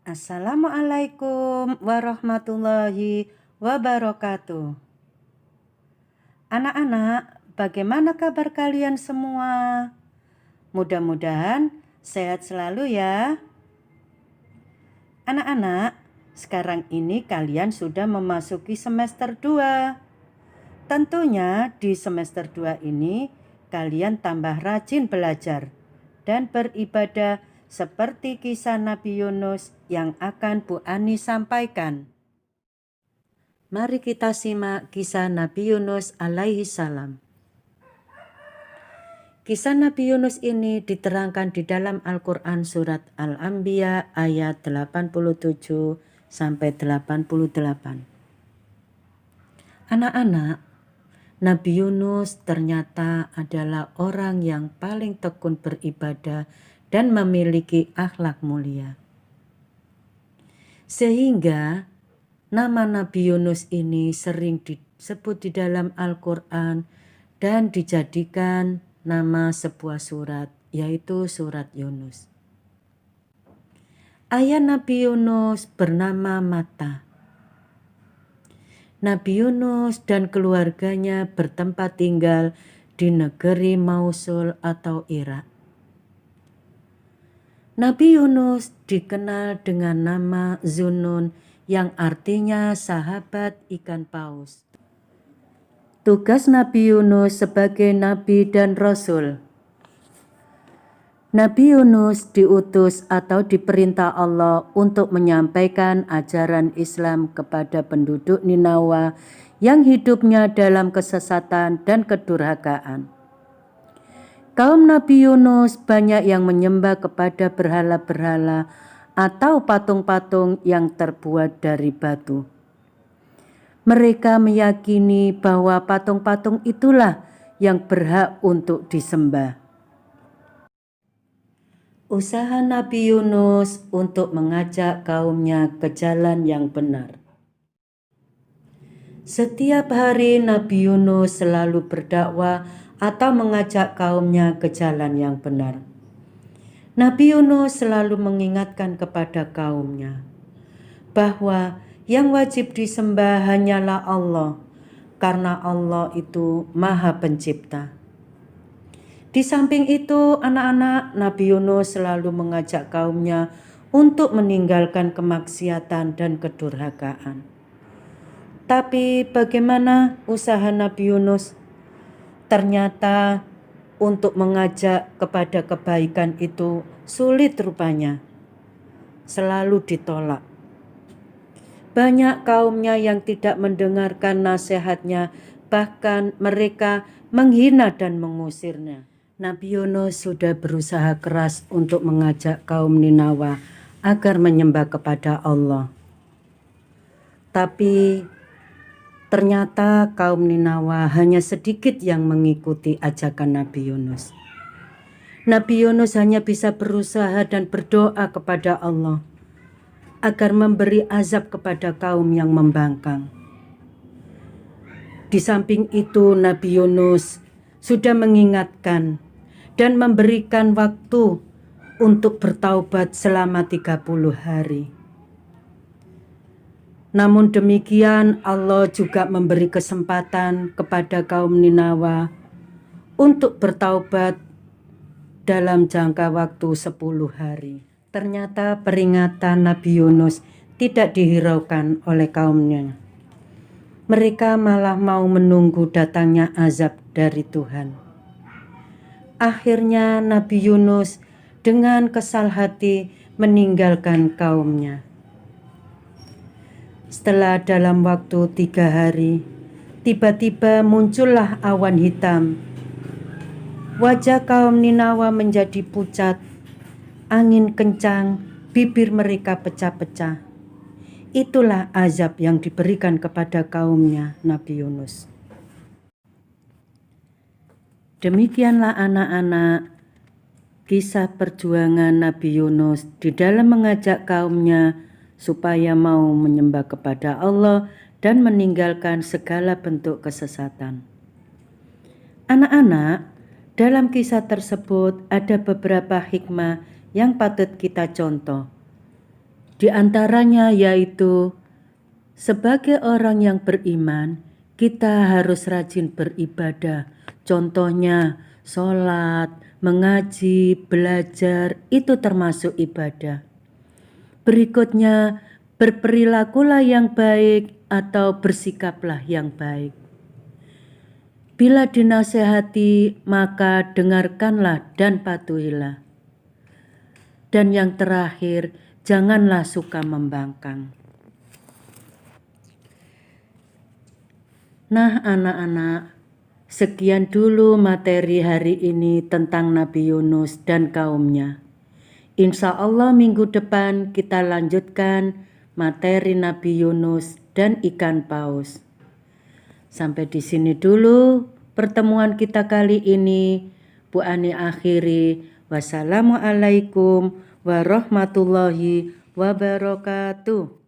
Assalamualaikum warahmatullahi wabarakatuh. Anak-anak, bagaimana kabar kalian semua? Mudah-mudahan sehat selalu ya. Anak-anak, sekarang ini kalian sudah memasuki semester 2. Tentunya di semester 2 ini kalian tambah rajin belajar dan beribadah seperti kisah Nabi Yunus yang akan Bu Ani sampaikan. Mari kita simak kisah Nabi Yunus alaihi salam. Kisah Nabi Yunus ini diterangkan di dalam Al-Quran surat Al-Anbiya ayat 87 sampai 88. Anak-anak, Nabi Yunus ternyata adalah orang yang paling tekun beribadah dan memiliki akhlak mulia. Sehingga nama Nabi Yunus ini sering disebut di dalam Al-Quran dan dijadikan nama sebuah surat, yaitu surat Yunus. Ayah Nabi Yunus bernama Matta. Nabi Yunus dan keluarganya bertempat tinggal di negeri Mausul atau Irak. Nabi Yunus dikenal dengan nama Zunnun yang artinya sahabat ikan paus. Tugas Nabi Yunus sebagai nabi dan rasul. Nabi Yunus diutus atau diperintah Allah untuk menyampaikan ajaran Islam kepada penduduk Ninawa yang hidupnya dalam kesesatan dan kedurhakaan. Kaum Nabi Yunus banyak yang menyembah kepada berhala-berhala atau patung-patung yang terbuat dari batu. Mereka meyakini bahwa patung-patung itulah yang berhak untuk disembah. Usaha Nabi Yunus untuk mengajak kaumnya ke jalan yang benar. Setiap hari Nabi Yunus selalu berdakwah atau mengajak kaumnya ke jalan yang benar. Nabi Yunus selalu mengingatkan kepada kaumnya bahwa yang wajib disembah hanyalah Allah, karena Allah itu Maha Pencipta. Di samping itu, anak-anak, Nabi Yunus selalu mengajak kaumnya untuk meninggalkan kemaksiatan dan kedurhakaan. Tapi bagaimana usaha Nabi Yunus? Ternyata untuk mengajak kepada kebaikan itu sulit rupanya. Selalu ditolak. Banyak kaumnya yang tidak mendengarkan nasihatnya, bahkan mereka menghina dan mengusirnya. Nabi Yunus sudah berusaha keras untuk mengajak kaum Ninawa agar menyembah kepada Allah. Tapi ternyata kaum Ninawa hanya sedikit yang mengikuti ajakan Nabi Yunus. Nabi Yunus hanya bisa berusaha dan berdoa kepada Allah agar memberi azab kepada kaum yang membangkang. Di samping itu, Nabi Yunus sudah mengingatkan dan memberikan waktu untuk bertaubat selama 30 hari. Namun demikian, Allah juga memberi kesempatan kepada kaum Ninawa untuk bertaubat dalam jangka waktu 10 hari. Ternyata peringatan Nabi Yunus tidak dihiraukan oleh kaumnya. Mereka malah mau menunggu datangnya azab dari Tuhan. Akhirnya Nabi Yunus dengan kesal hati meninggalkan kaumnya. Setelah dalam waktu 3 hari, tiba-tiba muncullah awan hitam. Wajah kaum Ninawa menjadi pucat, angin kencang, bibir mereka pecah-pecah. Itulah azab yang diberikan kepada kaumnya Nabi Yunus. Demikianlah anak-anak kisah perjuangan Nabi Yunus di dalam mengajak kaumnya supaya mau menyembah kepada Allah dan meninggalkan segala bentuk kesesatan. Anak-anak, dalam kisah tersebut ada beberapa hikmah yang patut kita contoh. Di antaranya yaitu sebagai orang yang beriman, kita harus rajin beribadah. Contohnya sholat, mengaji, belajar, itu termasuk ibadah. Berikutnya, berperilakulah yang baik atau bersikaplah yang baik. Bila dinasehati, maka dengarkanlah dan patuhilah. Dan yang terakhir, janganlah suka membangkang. Nah anak-anak, sekian dulu materi hari ini tentang Nabi Yunus dan kaumnya. Insya Allah minggu depan kita lanjutkan materi Nabi Yunus dan ikan paus. Sampai di sini dulu pertemuan kita kali ini. Bu Ani akhiri. Wassalamualaikum warahmatullahi wabarakatuh.